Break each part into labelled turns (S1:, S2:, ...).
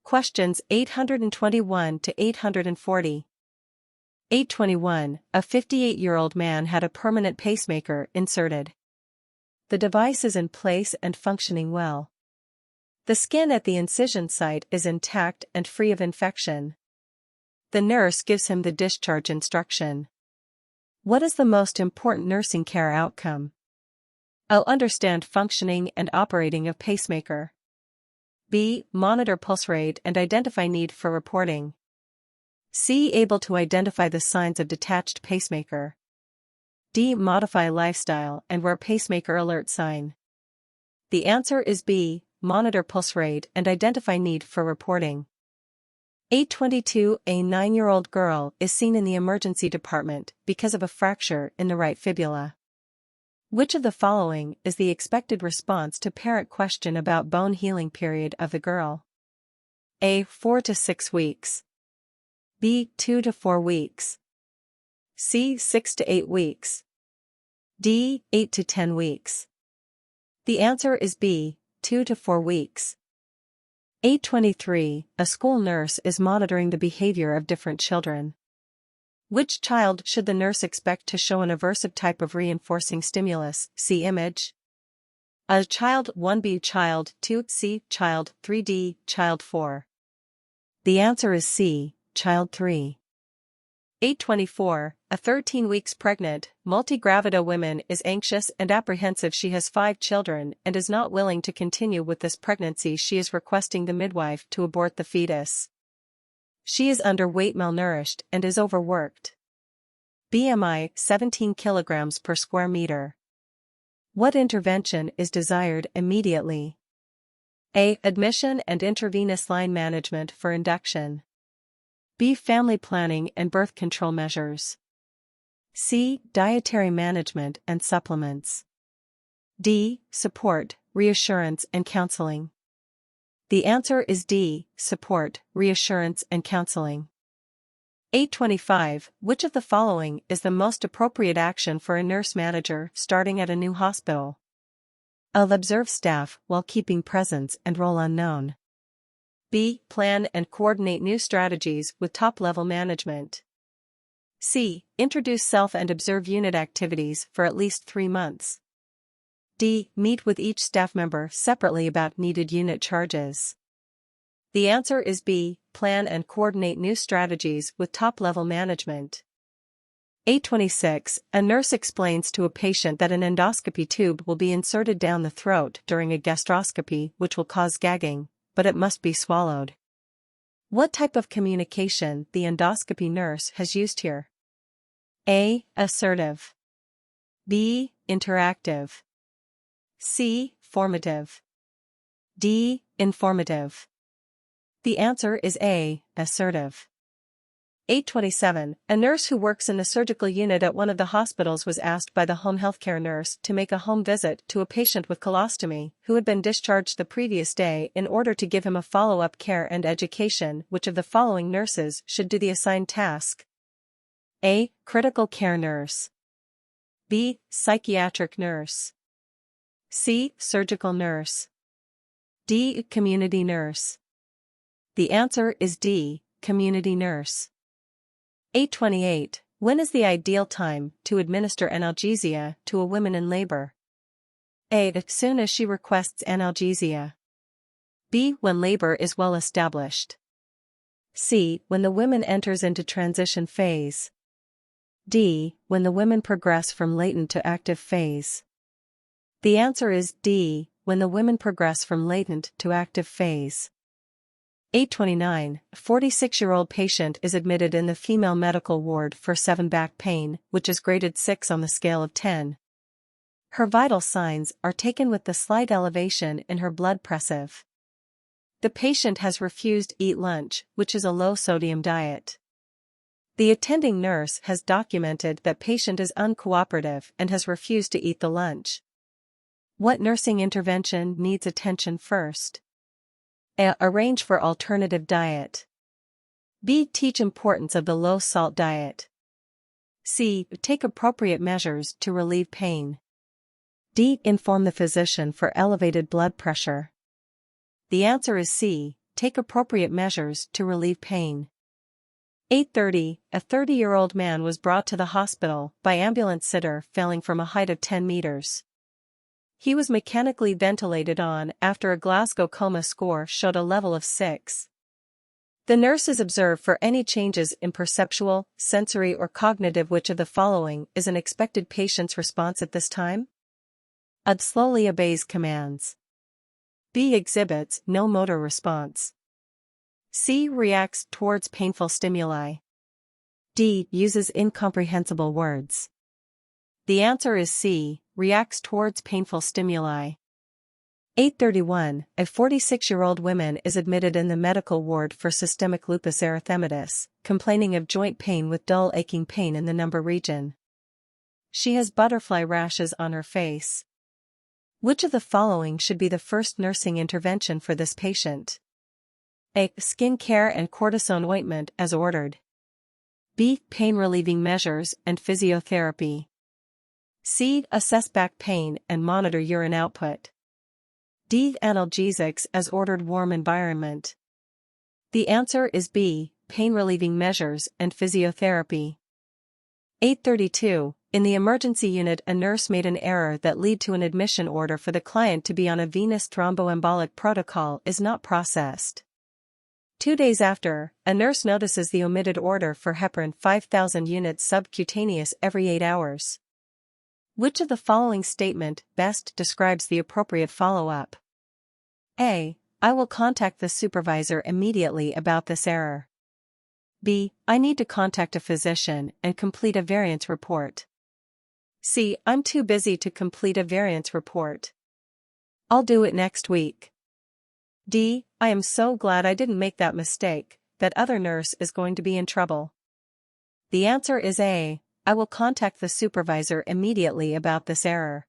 S1: Questions 821 to 840. 821. A 58-year-old man had a permanent pacemaker inserted. The device is in place and functioning well. The skin at the incision site is intact and free of infection. The nurse gives him the discharge instruction. What is the most important nursing care outcome? A. Understand functioning and operating of pacemaker. B. Monitor pulse rate and identify need for reporting. C. Able to identify the signs of detached pacemaker. D. Modify lifestyle and wear pacemaker alert sign. The answer is B. Monitor pulse rate and identify need for reporting. 822. A 9-year-old girl is seen in the emergency department because of a fracture in the right fibula. Which of the following is the expected response to parent question about bone healing period of the girl? A. 4 to 6 weeks. B. 2 to 4 weeks. C. 6 to 8 weeks. D. 8 to 10 weeks. The answer is B. 2 to 4 weeks. 823. A school nurse is monitoring the behavior of different children. Which child should the nurse expect to show an aversive type of reinforcing stimulus? See image. A. Child 1. B. Child 2. C. Child 3. D. Child 4. The answer is C. Child 3. 824. A 13 weeks pregnant, multi-gravida woman is anxious and apprehensive. She has 5 children and is not willing to continue with this pregnancy. She is requesting the midwife to abort the fetus. She is underweight, malnourished, and is overworked. BMI 17 kilograms per square meter. What intervention is desired immediately? A. Admission and intravenous line management for induction. B. Family planning and birth control measures. C. Dietary management and supplements. D. Support, reassurance and counseling. The answer is D. Support, reassurance and counseling. 825. Which of the following is the most appropriate action for a nurse manager starting at a new hospital? A. Observe staff while keeping presence and role unknown. B. Plan and coordinate new strategies with top-level management. C. Introduce self and observe unit activities for at least 3 months. D. Meet with each staff member separately about needed unit charges. The answer is B. Plan and coordinate new strategies with top-level management. 826. A nurse explains to a patient that an endoscopy tube will be inserted down the throat during a gastroscopy, which will cause gagging, but it must be swallowed. What type of communication the endoscopy nurse has used here? A. Assertive. B. Interactive. C. Formative. D. Informative. The answer is A. Assertive. 827. A nurse who works in the surgical unit at one of the hospitals was asked by the home healthcare nurse to make a home visit to a patient with colostomy who had been discharged the previous day in order to give him a follow-up care and education. Which of the following nurses should do the assigned task? A. Critical care nurse. B. Psychiatric nurse. C. Surgical nurse. D. Community nurse. The answer is D. Community nurse. 828. When is the ideal time to administer analgesia to a woman in labor? A. As soon as she requests analgesia. B. When labor is well established. C. When the woman enters into transition phase. D. When the women progress from latent to active phase. The answer is D. When the women progress from latent to active phase. 829. A 46-year-old patient is admitted in the female medical ward for 7 back pain, which is graded 6 on the scale of 10. Her vital signs are taken with the slight elevation in her blood pressure. The patient has refused to eat lunch, which is a low-sodium diet. The attending nurse has documented that patient is uncooperative and has refused to eat the lunch. What nursing intervention needs attention first? A. Arrange for alternative diet. B. Teach importance of the low-salt diet. C. Take appropriate measures to relieve pain. D. Inform the physician for elevated blood pressure. The answer is C. take appropriate measures to relieve pain. 8:30, a 30-year-old man was brought to the hospital by ambulance sitter failing from a height of 10 meters. He was mechanically ventilated on after a Glasgow coma score showed a level of 6. The nurse is observed for any changes in perceptual, sensory or cognitive. Which of the following is an expected patient's response at this time? A. Slowly obeys commands. B. Exhibits no motor response. C. Reacts towards painful stimuli. D. Uses incomprehensible words. The answer is C. Reacts towards painful stimuli. 8:31, a 46-year-old woman is admitted in the medical ward for systemic lupus erythematous, complaining of joint pain with dull aching pain in the lumbar region. She has butterfly rashes on her face. Which of the following should be the first nursing intervention for this patient? A. Skin care and cortisone ointment as ordered. B. Pain-relieving measures and physiotherapy. C. Assess back pain and monitor urine output. D. Analgesics as ordered. Warm environment. The answer is B. Pain-relieving measures and physiotherapy. 8:32, in the emergency unit a nurse made an error that led to an admission order for the client to be on a venous thromboembolic protocol is not processed. 2 days after, a nurse notices the omitted order for heparin 5,000 units subcutaneous every 8 hours. Which of the following statement best describes the appropriate follow-up? A. I will contact the supervisor immediately about this error. B. I need to contact a physician and complete a variance report. C. I'm too busy to complete a variance report. I'll do it next week. D. I am so glad I didn't make that mistake, that other nurse is going to be in trouble. The answer is A. I will contact the supervisor immediately about this error.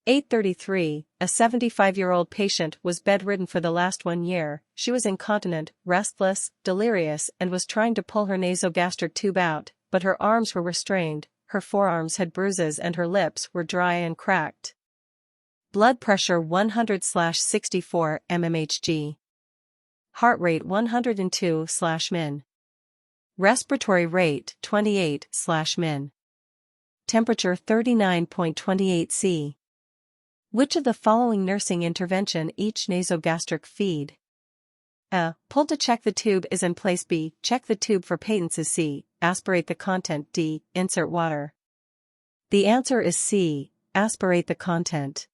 S1: 8:33, a 75-year-old patient was bedridden for the last 1 year. She was incontinent, restless, delirious and was trying to pull her nasogastric tube out, but her arms were restrained, her forearms had bruises and her lips were dry and cracked. Blood pressure 100/64 mmHg. Heart rate 102/min. Respiratory rate 28/min. Temperature 39.28 C. Which of the following nursing intervention each nasogastric feed? A. Pull to check the tube is in place. B. Check the tube for patency. C. Aspirate the content. D. Insert water. The answer is C. Aspirate the content.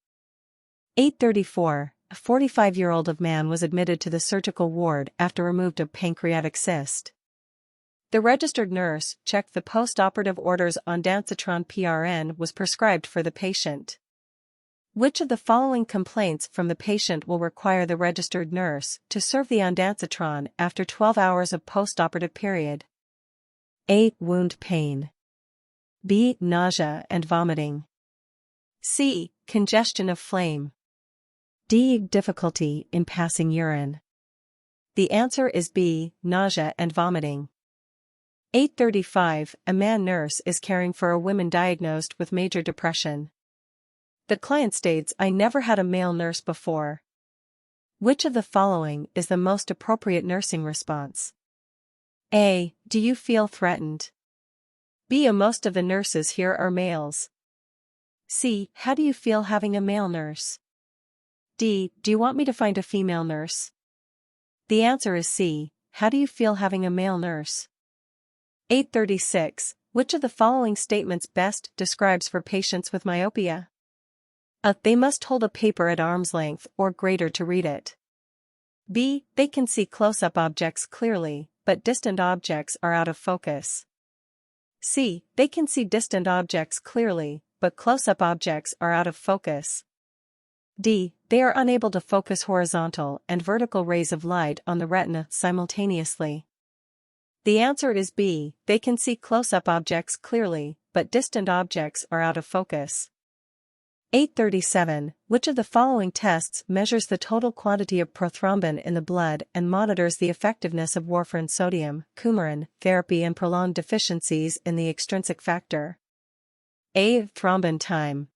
S1: 8:34, a 45-year-old man was admitted to the surgical ward after removed a pancreatic cyst. The registered nurse checked the post-operative orders on ondansetron PRN was prescribed for the patient. Which of the following complaints from the patient will require the registered nurse to serve the ondansetron after 12 hours of post-operative period? A. Wound pain. B. Nausea and vomiting. C. Congestion of phlegm. D. Difficulty in passing urine. The answer is B. Nausea and vomiting. 8:35, a man nurse is caring for a woman diagnosed with major depression. The client states, I never had a male nurse before. Which of the following is the most appropriate nursing response? A. Do you feel threatened? B. Most of the nurses here are males. C. How do you feel having a male nurse? D. Do you want me to find a female nurse? The answer is C. How do you feel having a male nurse? 8:36, which of the following statements best describes for patients with myopia? A. They must hold a paper at arm's length or greater to read it. B. They can see close-up objects clearly, but distant objects are out of focus. C. They can see distant objects clearly, but close-up objects are out of focus. D. They are unable to focus horizontal and vertical rays of light on the retina simultaneously. The answer is B. They can see close-up objects clearly, but distant objects are out of focus. 8:37, which of the following tests measures the total quantity of prothrombin in the blood and monitors the effectiveness of warfarin sodium, coumarin, therapy and prolonged deficiencies in the extrinsic factor? A. Thrombin time.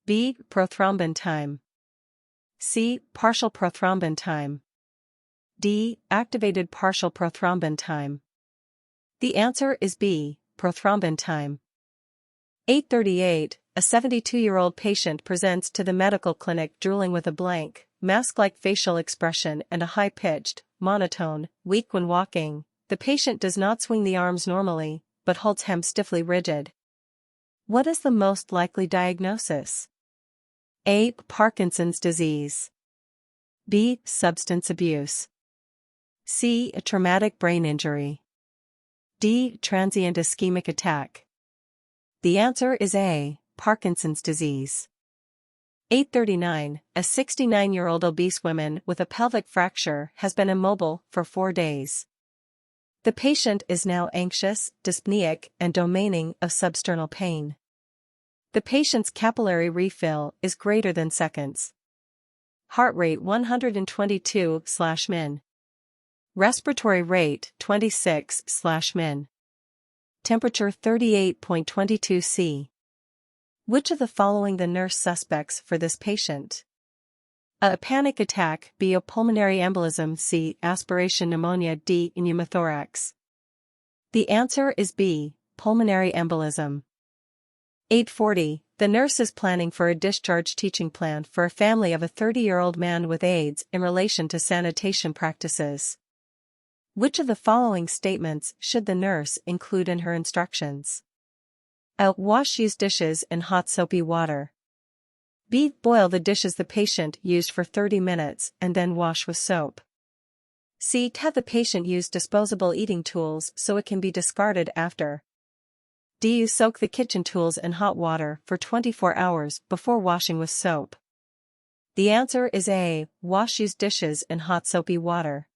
S1: B. Prothrombin time. C. Partial prothrombin time. D. Activated partial prothrombin time. The answer is B. Prothrombin time. 838. A 72-year-old patient presents to the medical clinic drooling with a blank, mask-like facial expression and a high-pitched, monotone, weak when walking. The patient does not swing the arms normally, but holds hem stiffly rigid. What is the most likely diagnosis? A. Parkinson's disease. B. Substance abuse. C. A traumatic brain injury. D. Transient ischemic attack. The answer is A. Parkinson's disease. 839. A 69-year-old obese woman with a pelvic fracture has been immobile for 4 days. The patient is now anxious, dyspneic, and domaining of substernal pain. The patient's capillary refill is greater than seconds. Heart rate 122/min. Respiratory rate 26/min. Temperature 38.22 C. Which of the following the nurse suspects for this patient? A. Panic attack. B. A pulmonary embolism. C. Aspiration pneumonia. D. Pneumothorax. The answer is B. Pulmonary embolism. 840. The nurse is planning for a discharge teaching plan for a family of a 30-year-old man with AIDS in relation to sanitation practices. Which of the following statements should the nurse include in her instructions? A. Wash used dishes in hot soapy water. B. Boil the dishes the patient used for 30 minutes and then wash with soap. C. Have the patient use disposable eating tools so it can be discarded after. D. Soak the kitchen tools in hot water for 24 hours before washing with soap. The answer is A. Wash used dishes in hot soapy water.